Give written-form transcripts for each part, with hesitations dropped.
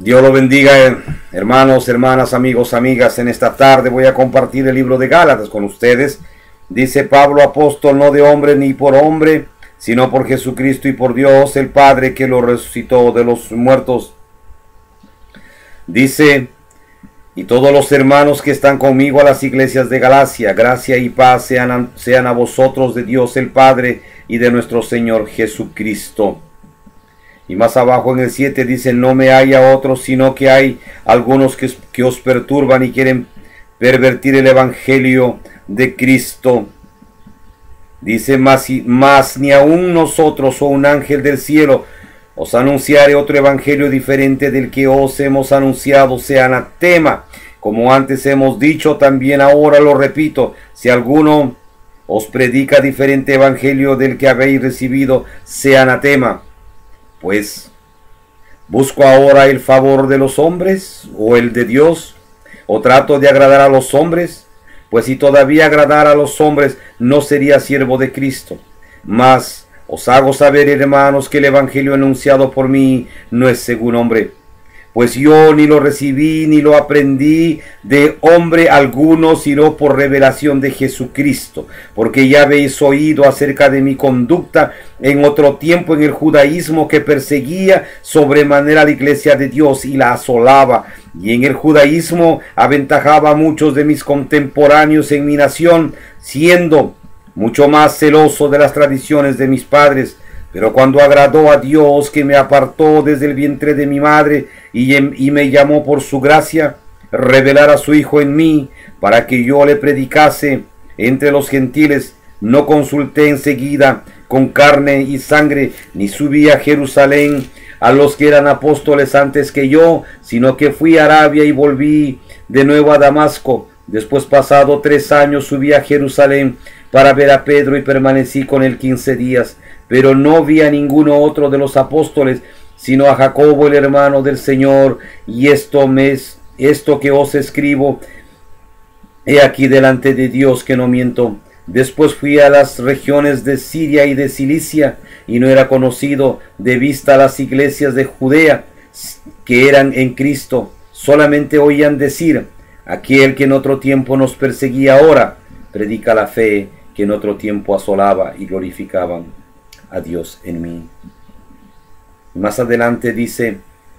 Dios lo bendiga, hermanos, hermanas, amigos, amigas. En esta tarde voy a compartir el libro de Gálatas con ustedes. Dice Pablo, apóstol, no de hombre ni por hombre, sino por Jesucristo y por Dios el Padre que lo resucitó de los muertos. Dice, y todos los hermanos que están conmigo a las iglesias de Galacia, gracia y paz sean a vosotros de Dios el Padre y de nuestro Señor Jesucristo. Y más abajo en el 7 dice, no me haya otros, sino que hay algunos que os perturban y quieren pervertir el evangelio de Cristo. Dice, más ni aun nosotros o un ángel del cielo os anunciare otro evangelio diferente del que os hemos anunciado, sea anatema. Como antes hemos dicho, también ahora lo repito, si alguno os predica diferente evangelio del que habéis recibido, sea anatema. Pues, ¿busco ahora el favor de los hombres o el de Dios? ¿O trato de agradar a los hombres? Pues si todavía agradara a los hombres, no sería siervo de Cristo. Mas os hago saber, hermanos, que el evangelio anunciado por mí no es según hombre. Pues yo ni lo recibí ni lo aprendí de hombre alguno, sino por revelación de Jesucristo. Porque ya habéis oído acerca de mi conducta en otro tiempo en el judaísmo, que perseguía sobremanera a la iglesia de Dios y la asolaba. Y en el judaísmo aventajaba a muchos de mis contemporáneos en mi nación, siendo mucho más celoso de las tradiciones de mis padres. Pero cuando agradó a Dios, que me apartó desde el vientre de mi madre y me llamó por su gracia, revelar a su Hijo en mí, para que yo le predicase entre los gentiles, no consulté enseguida con carne y sangre, ni subí a Jerusalén a los que eran apóstoles antes que yo, sino que fui a Arabia y volví de nuevo a Damasco. Después, pasado 3 años, subí a Jerusalén para ver a Pedro y permanecí con él 15 días. Pero no vi a ninguno otro de los apóstoles, sino a Jacobo, el hermano del Señor. Y esto que os escribo, he aquí delante de Dios que no miento. Después fui a las regiones de Siria y de Cilicia, y no era conocido de vista las iglesias de Judea que eran en Cristo. Solamente oían decir, aquel que en otro tiempo nos perseguía ahora predica la fe que en otro tiempo asolaba, y glorificaban a Dios en mí. Más adelante dice,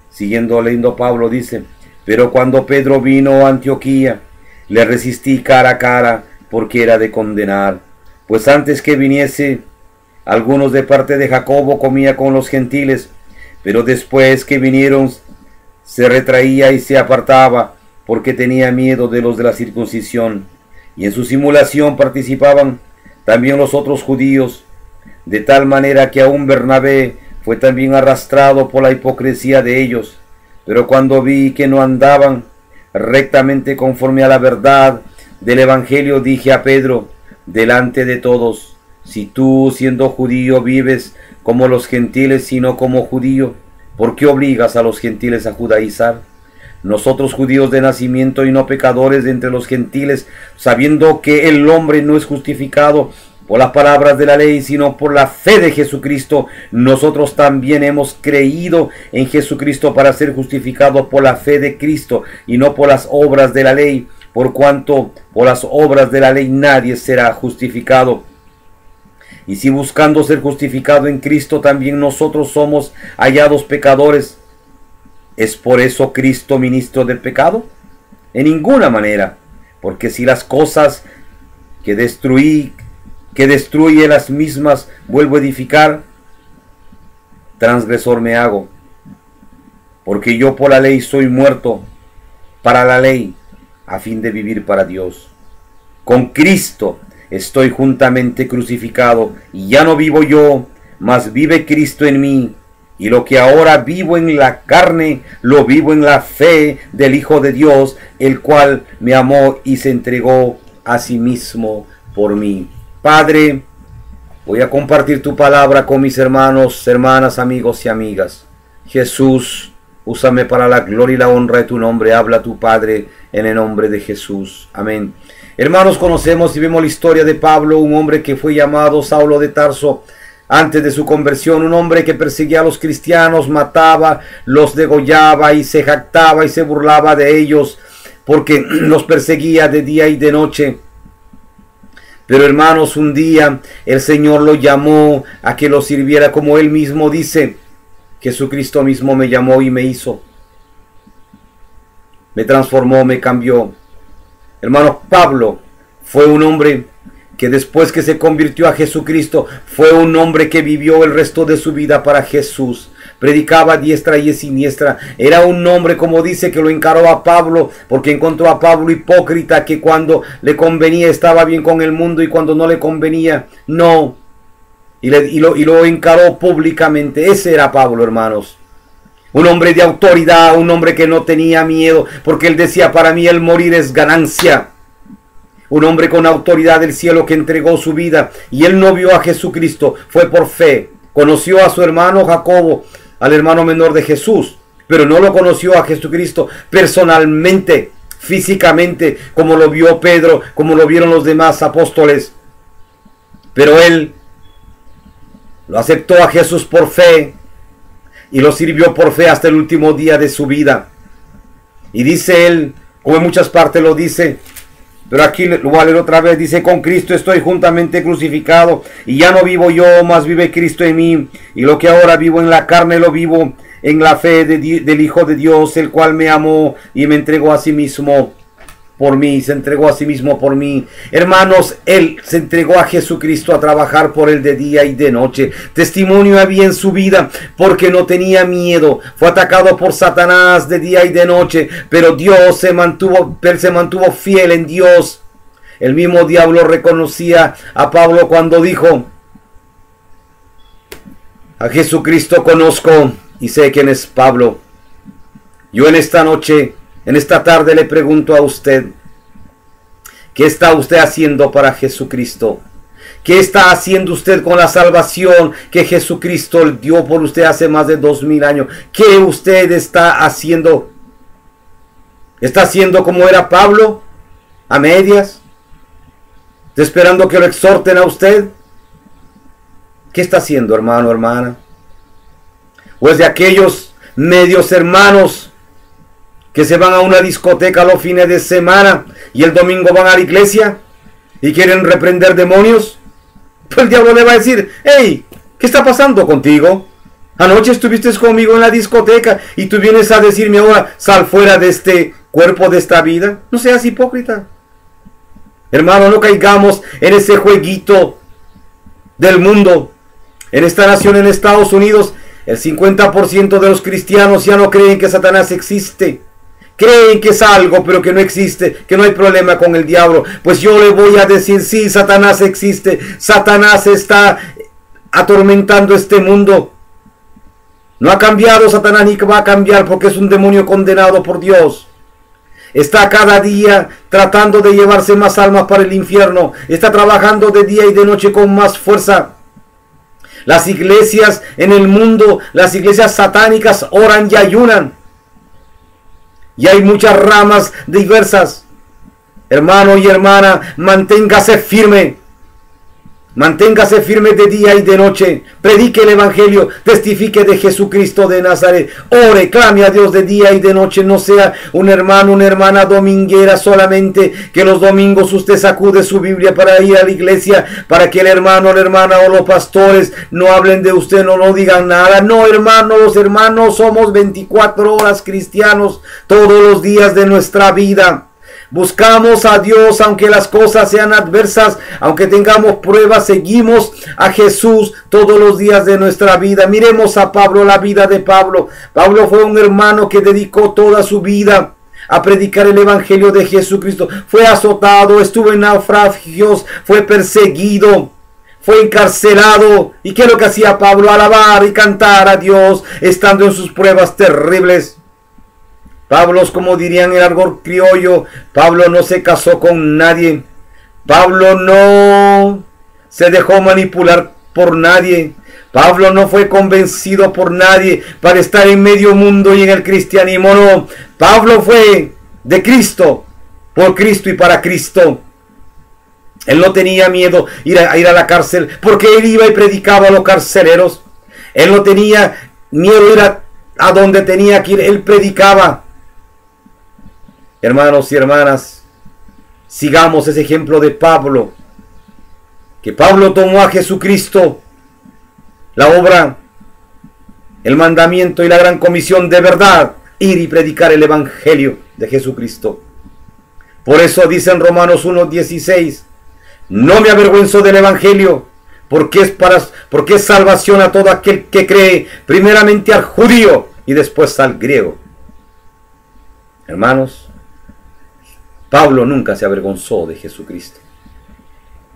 siguiendo leyendo Pablo, dice, pero cuando Pedro vino a Antioquía, le resistí cara a cara, porque era de condenar. Pues antes que viniese, algunos de parte de Jacobo comía con los gentiles, pero después que vinieron, se retraía y se apartaba, porque tenía miedo de los de la circuncisión. Y en su simulación participaban también los otros judíos, de tal manera que aún Bernabé fue también arrastrado por la hipocresía de ellos. Pero cuando vi que no andaban rectamente conforme a la verdad del evangelio, dije a Pedro, delante de todos, si tú, siendo judío, vives como los gentiles y no como judío, ¿por qué obligas a los gentiles a judaizar? Nosotros, judíos de nacimiento y no pecadores de entre los gentiles, sabiendo que el hombre no es justificado por las palabras de la ley, sino por la fe de Jesucristo, nosotros también hemos creído en Jesucristo para ser justificados por la fe de Cristo y no por las obras de la ley, por cuanto por las obras de la ley nadie será justificado. Y si buscando ser justificado en Cristo también nosotros somos hallados pecadores, ¿es por eso Cristo ministro del pecado? En ninguna manera, porque si las cosas que destruye las mismas vuelvo a edificar, transgresor me hago, porque yo por la ley soy muerto para la ley, a fin de vivir para Dios. Con Cristo estoy juntamente crucificado, y ya no vivo yo, mas vive Cristo en mí. Y lo que ahora vivo en la carne, lo vivo en la fe del Hijo de Dios, el cual me amó y se entregó a sí mismo por mí. Padre, voy a compartir tu palabra con mis hermanos, hermanas, amigos y amigas. Jesús, úsame para la gloria y la honra de tu nombre. Habla tu Padre en el nombre de Jesús. Amén. Hermanos, conocemos y vemos la historia de Pablo, un hombre que fue llamado Saulo de Tarso, antes de su conversión, un hombre que perseguía a los cristianos, mataba, los degollaba y se jactaba y se burlaba de ellos porque los perseguía de día y de noche. Pero hermanos, un día el Señor lo llamó a que lo sirviera, como él mismo dice. Jesucristo mismo me llamó y me hizo. Me transformó, me cambió. Hermano, Pablo fue un hombre que después que se convirtió a Jesucristo, fue un hombre que vivió el resto de su vida para Jesús. Predicaba a diestra y a siniestra. Era un hombre, como dice, que lo encaró a Pablo, porque encontró a Pablo hipócrita, que cuando le convenía estaba bien con el mundo y cuando no le convenía, no. Y lo encaró públicamente. Ese era Pablo, hermanos. Un hombre de autoridad, un hombre que no tenía miedo, porque él decía, para mí el morir es ganancia. Un hombre con autoridad del cielo que entregó su vida, y él no vio a Jesucristo, fue por fe. Conoció a su hermano Jacobo, al hermano menor de Jesús, pero no lo conoció a Jesucristo personalmente, físicamente, como lo vio Pedro, como lo vieron los demás apóstoles. Pero él lo aceptó a Jesús por fe, y lo sirvió por fe hasta el último día de su vida. Y dice él, como en muchas partes lo dice, pero aquí lo voy a leer otra vez, dice, con Cristo estoy juntamente crucificado, y ya no vivo yo, mas vive Cristo en mí, y lo que ahora vivo en la carne lo vivo en la fe del Hijo de Dios, el cual me amó y me entregó a sí mismo por mí, se entregó a sí mismo por mí. Hermanos, él se entregó a Jesucristo a trabajar por él de día y de noche. Testimonio había en su vida porque no tenía miedo. Fue atacado por Satanás de día y de noche, pero él se mantuvo fiel en Dios. El mismo diablo reconocía a Pablo cuando dijo, a Jesucristo conozco y sé quién es Pablo. Yo en esta noche, en esta tarde le pregunto a usted, ¿qué está usted haciendo para Jesucristo? ¿Qué está haciendo usted con la salvación que Jesucristo dio por usted hace más de 2000 años? ¿Qué usted está haciendo? ¿Está haciendo como era Pablo? ¿A medias? ¿Está esperando que lo exhorten a usted? ¿Qué está haciendo, hermano, hermana? ¿O es de aquellos medios hermanos que se van a una discoteca los fines de semana y el domingo van a la iglesia y quieren reprender demonios? Pues el diablo le va a decir, hey, ¿qué está pasando contigo? Anoche estuviste conmigo en la discoteca y tú vienes a decirme ahora, sal fuera de este cuerpo, de esta vida. No seas hipócrita. Hermano, no caigamos en ese jueguito del mundo. En esta nación, en Estados Unidos, el 50% de los cristianos ya no creen que Satanás existe. Creen que es algo, pero que no existe, que no hay problema con el diablo. Pues yo le voy a decir, sí, Satanás existe. Satanás está atormentando este mundo. No ha cambiado Satanás ni va a cambiar porque es un demonio condenado por Dios. Está cada día tratando de llevarse más almas para el infierno. Está trabajando de día y de noche con más fuerza. Las iglesias en el mundo, las iglesias satánicas oran y ayunan. Y hay muchas ramas diversas. Hermano y hermana, manténgase firme. Manténgase firme de día y de noche. Predique el evangelio. Testifique de Jesucristo de Nazaret. Ore, clame a Dios de día y de noche. No sea un hermano, una hermana dominguera solamente, que los domingos usted sacude su Biblia para ir a la iglesia, para que el hermano, la hermana o los pastores no hablen de usted, no digan nada. No, hermano, los hermanos somos 24 horas cristianos todos los días de nuestra vida. Buscamos a Dios aunque las cosas sean adversas, aunque tengamos pruebas, seguimos a Jesús todos los días de nuestra vida. Miremos a Pablo, la vida de Pablo. Pablo fue un hermano que dedicó toda su vida a predicar el evangelio de Jesucristo. Fue azotado, estuvo en naufragios, fue perseguido, fue encarcelado. ¿Y qué es lo que hacía Pablo? Alabar y cantar a Dios estando en sus pruebas terribles. Pablo, como dirían en el argot criollo, Pablo no se casó con nadie. Pablo no se dejó manipular por nadie. Pablo no fue convencido por nadie para estar en medio mundo y en el cristianismo. No, Pablo fue de Cristo, por Cristo y para Cristo. Él no tenía miedo ir a la cárcel porque él iba y predicaba a los carceleros. Él no tenía miedo ir a donde tenía que ir. Él predicaba. Hermanos y hermanas, sigamos ese ejemplo de Pablo. Que Pablo tomó a Jesucristo, la obra, el mandamiento y la gran comisión de verdad, ir y predicar el evangelio de Jesucristo. Por eso dice en Romanos 1:16, no me avergüenzo del evangelio, porque es salvación a todo aquel que cree, primeramente al judío y después al griego. Hermanos, Pablo nunca se avergonzó de Jesucristo.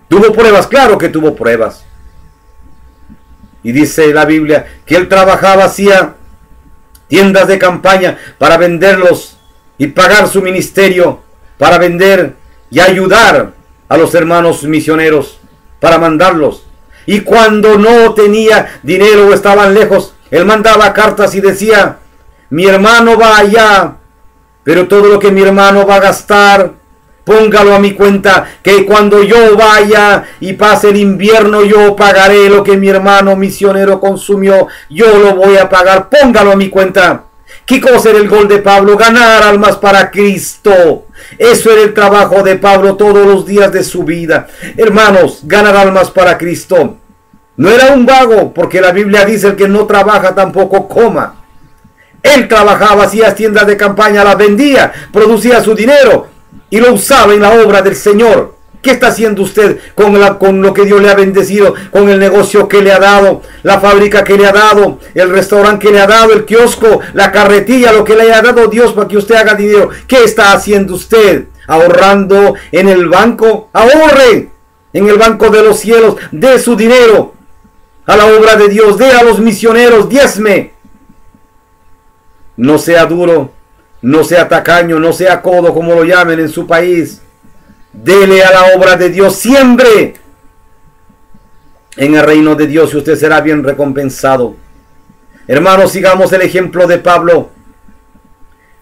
Tuvo pruebas, claro que tuvo pruebas. Y dice la Biblia que él trabajaba, hacía tiendas de campaña para venderlos y pagar su ministerio, para vender y ayudar a los hermanos misioneros, para mandarlos. Y cuando no tenía dinero o estaban lejos, él mandaba cartas y decía, mi hermano va allá, pero todo lo que mi hermano va a gastar, póngalo a mi cuenta, que cuando yo vaya y pase el invierno, yo pagaré lo que mi hermano misionero consumió, yo lo voy a pagar, póngalo a mi cuenta. ¿Qué cosa era el gol de Pablo? Ganar almas para Cristo. Eso era el trabajo de Pablo todos los días de su vida. Hermanos, ganar almas para Cristo. No era un vago, porque la Biblia dice el que no trabaja tampoco coma. Él trabajaba, hacía tiendas de campaña, las vendía, producía su dinero y lo usaba en la obra del Señor. ¿Qué está haciendo usted con lo que Dios le ha bendecido? Con el negocio que le ha dado, la fábrica que le ha dado, el restaurante que le ha dado, el kiosco, la carretilla, lo que le haya dado Dios para que usted haga dinero. ¿Qué está haciendo usted? ¿Ahorrando en el banco? Ahorre en el banco de los cielos, dé su dinero a la obra de Dios, dé a los misioneros, diezme. No sea duro, no sea tacaño, no sea codo, como lo llamen en su país. Dele a la obra de Dios, siempre en el reino de Dios y usted será bien recompensado. Hermanos, sigamos el ejemplo de Pablo.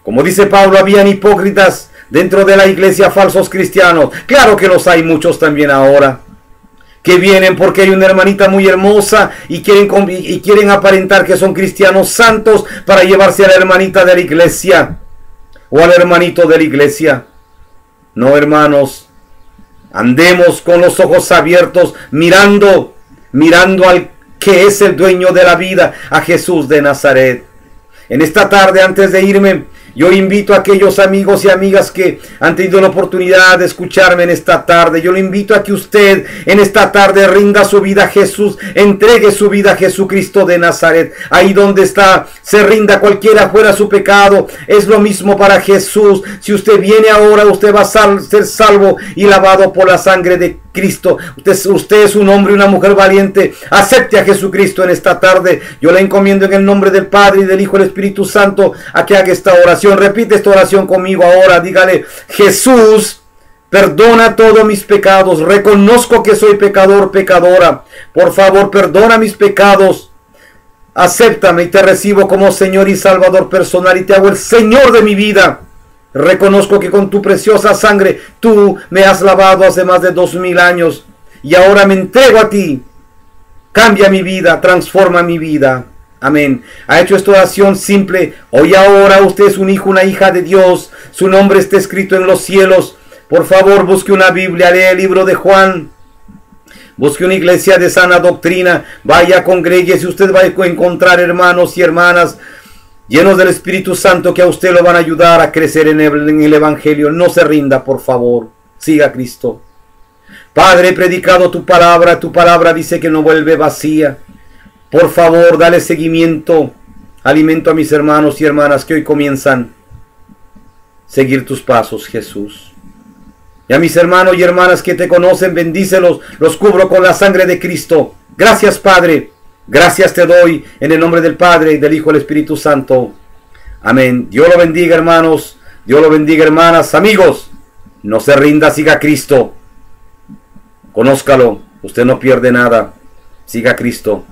Como dice Pablo, habían hipócritas dentro de la iglesia, falsos cristianos. Claro que los hay muchos también ahora, que vienen porque hay una hermanita muy hermosa y quieren aparentar que son cristianos santos para llevarse a la hermanita de la iglesia o al hermanito de la iglesia. No, hermanos, andemos con los ojos abiertos, mirando al que es el dueño de la vida, a Jesús de Nazaret. En esta tarde, antes de irme, yo invito a aquellos amigos y amigas que han tenido la oportunidad de escucharme en esta tarde. Yo le invito a que usted en esta tarde rinda su vida a Jesús, entregue su vida a Jesucristo de Nazaret. Ahí donde está, se rinda, cualquiera fuera su pecado. Es lo mismo para Jesús. Si usted viene ahora, usted va a ser salvo y lavado por la sangre de Cristo. Usted es un hombre y una mujer valiente. Acepte a Jesucristo en esta tarde. Yo le encomiendo en el nombre del Padre y del Hijo y del Espíritu Santo a que haga esta oración. Repite esta oración conmigo ahora. Dígale: Jesús, perdona todos mis pecados. Reconozco que soy pecador, pecadora. Por favor, perdona mis pecados. Acéptame y te recibo como Señor y Salvador personal y te hago el Señor de mi vida. Reconozco que con tu preciosa sangre tú me has lavado hace más de 2000 años y ahora me entrego a ti. Cambia mi vida, transforma mi vida. Amén. Ha hecho esta oración simple. Hoy ahora usted es un hijo, una hija de Dios. Su nombre está escrito en los cielos. Por favor, busque una Biblia, lea el libro de Juan. Busque una iglesia de sana doctrina. Vaya, congregue. Si usted va a encontrar hermanos y hermanas llenos del Espíritu Santo que a usted lo van a ayudar a crecer en el Evangelio. No se rinda, por favor. Siga a Cristo. Padre, he predicado tu palabra dice que no vuelve vacía. Por favor, dale seguimiento, alimento a mis hermanos y hermanas que hoy comienzan a seguir tus pasos, Jesús. Y a mis hermanos y hermanas que te conocen, bendícelos, los cubro con la sangre de Cristo. Gracias, Padre. Gracias te doy en el nombre del Padre, y del Hijo y del Espíritu Santo. Amén. Dios lo bendiga, hermanos. Dios lo bendiga, hermanas. Amigos, no se rinda, siga a Cristo. Conózcalo. Usted no pierde nada. Siga a Cristo.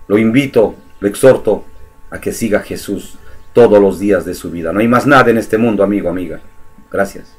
Lo invito, lo exhorto a que siga a Jesús todos los días de su vida. No hay más nada en este mundo, amigo, amiga. Gracias.